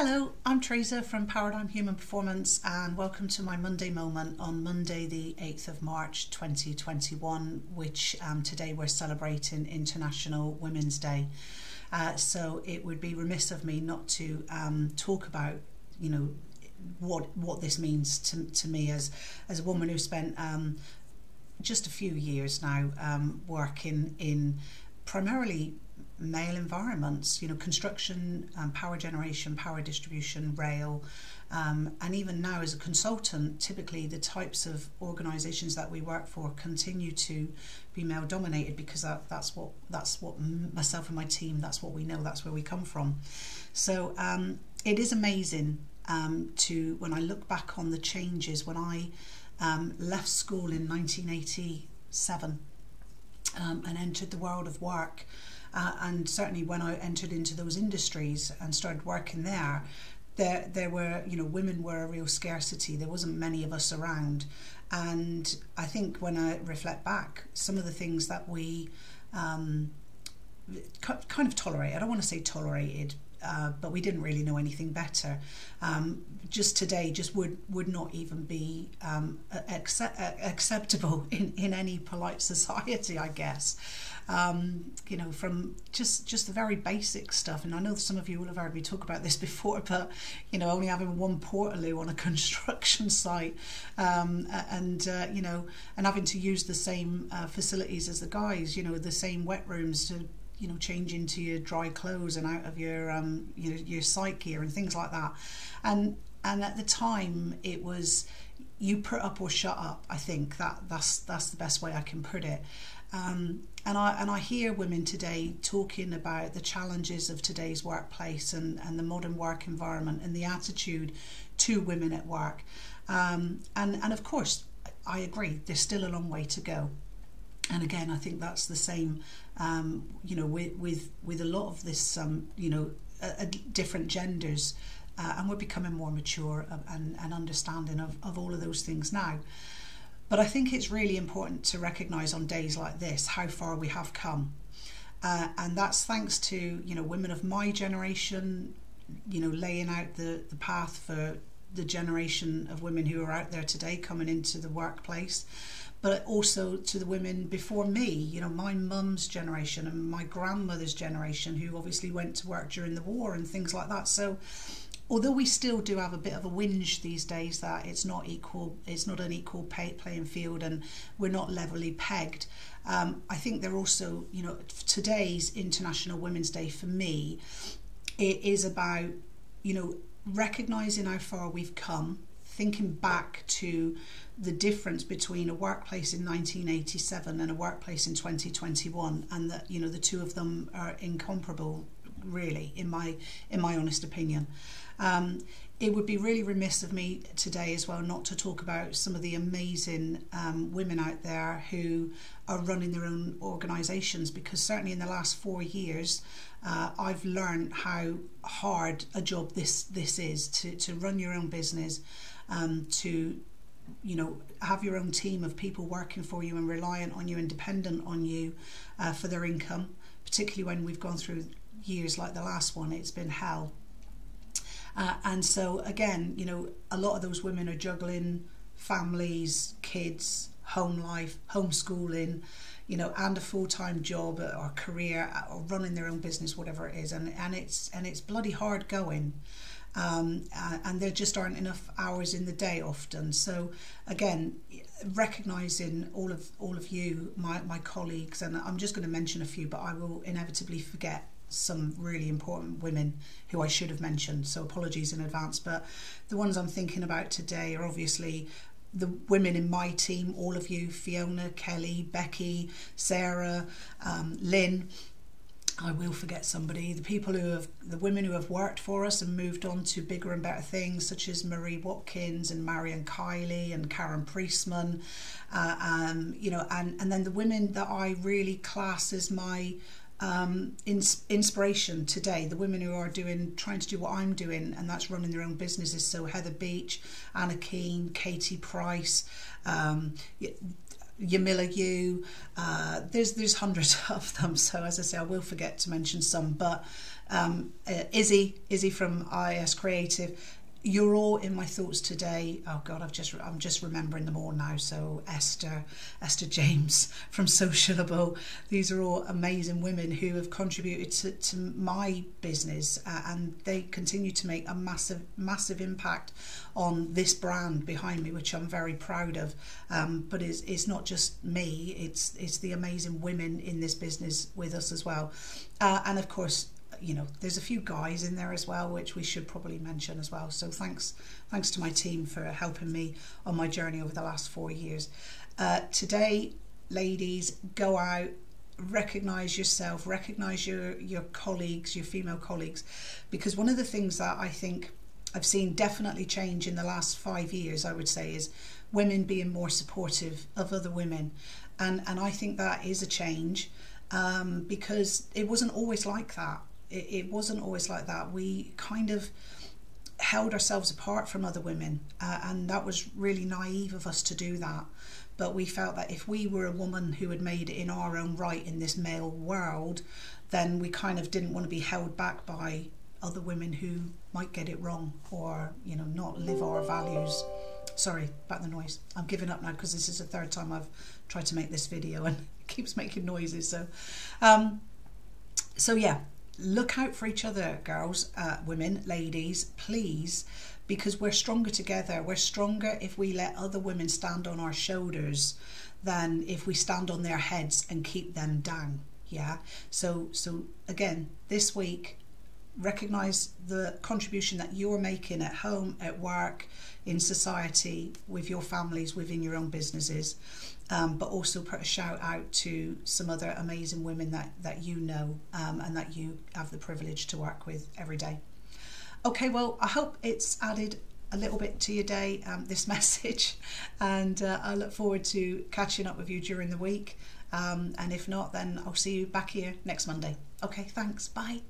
Hello, I'm Teresa from Paradigm Human Performance and welcome to my Monday Moment on Monday the 8th of March 2021, which today we're celebrating International Women's Day. So it would be remiss of me not to talk about, what this means to me as a woman who spent just a few years now working in primarily male environments, construction, power generation, power distribution, rail, and even now as a consultant, typically the types of organisations that we work for continue to be male dominated because that's what myself and my team, that's what we know, that's where we come from. So it is amazing when I look back on the changes when I left school in 1987 and entered the world of work. And certainly when I entered into those industries and started working there were, women were a real scarcity. There wasn't many of us around. And I think when I reflect back, some of the things that we kind of tolerated, I don't want to say tolerated, but we didn't really know anything better. Just today just would not even be acceptable in any polite society, I guess. From just the very basic stuff. And I know some of you will have heard me talk about this before, but only having one portaloo on a construction site, and having to use the same facilities as the guys, the same wet rooms to change into your dry clothes and out of your your site gear and things like that. And at the time it was you put up or shut up. I think that's the best way I can put it. And I hear women today talking about the challenges of today's workplace and the modern work environment and the attitude to women at work. And of course, I agree, there's still a long way to go. And again, I think that's the same, with a lot of this, different genders, and we're becoming more mature and understanding of all of those things now. But I think it's really important to recognise on days like this how far we have come. And that's thanks to, women of my generation, laying out the path for the generation of women who are out there today coming into the workplace, but also to the women before me, my mum's generation and my grandmother's generation, who obviously went to work during the war and things like that. So although we still do have a bit of a whinge these days that it's not an equal playing field and we're not levelly pegged, I think they're also, today's International Women's Day for me, it is about, recognising how far we've come, thinking back to the difference between a workplace in 1987 and a workplace in 2021, and that the two of them are incomparable, really, in my honest opinion. It would be really remiss of me today as well not to talk about some of the amazing women out there who are running their own organisations, because certainly in the last 4 years I've learned how hard a job this is to run your own business, to have your own team of people working for you and reliant on you and dependent on you for their income, particularly when we've gone through years like the last one. It's been hell. And so again, a lot of those women are juggling families, kids, home life, homeschooling, and a full-time job or career or running their own business, whatever it is, and it's bloody hard going. And there just aren't enough hours in the day often. So again, recognising all of you, my colleagues, and I'm just going to mention a few, but I will inevitably forget some really important women who I should have mentioned, so apologies in advance. But the ones I'm thinking about today are obviously the women in my team, all of you: Fiona, Kelly, Becky, Sarah, Lynn. I will forget somebody. The women who have worked for us and moved on to bigger and better things, such as Marie Watkins and Marion Kiley and Karen Priestman, and then the women that I really class as my inspiration today, the women who are trying to do what I'm doing, and that's running their own businesses. So Heather Beach, Anna Keane, Katie Price, Yamila Yu, there's hundreds of them, so as I say, I will forget to mention some, but Izzy from IS Creative. You're all in my thoughts today. Oh God, I'm just remembering them all now. So Esther James from Socialable. These are all amazing women who have contributed to my business, and they continue to make a massive impact on this brand behind me, which I'm very proud of. But it's not just me. It's the amazing women in this business with us as well, and of course, you know, there's a few guys in there as well, which we should probably mention as well. So thanks to my team for helping me on my journey over the last 4 years. Today, ladies, go out, recognize yourself, recognize your colleagues, your female colleagues, because one of the things that I think I've seen definitely change in the last 5 years, I would say, is women being more supportive of other women, and I think that is a change, because it wasn't always like that. It wasn't always like that. We kind of held ourselves apart from other women, and that was really naive of us to do that. But we felt that if we were a woman who had made it in our own right in this male world, then we kind of didn't want to be held back by other women who might get it wrong, or, you know, not live our values. Sorry about the noise. I'm giving up now because this is the third time I've tried to make this video and it keeps making noises. So yeah. Look out for each other, girls, women, ladies, please, because we're stronger together. We're stronger if we let other women stand on our shoulders than if we stand on their heads and keep them down. Yeah. So again, this week, recognize the contribution that you're making at home, at work, in society, with your families, within your own businesses. But also put a shout out to some other amazing women that you know, and that you have the privilege to work with every day. Okay, well, I hope it's added a little bit to your day, this message, and I look forward to catching up with you during the week, and if not, then I'll see you back here next Monday. Okay, thanks, bye.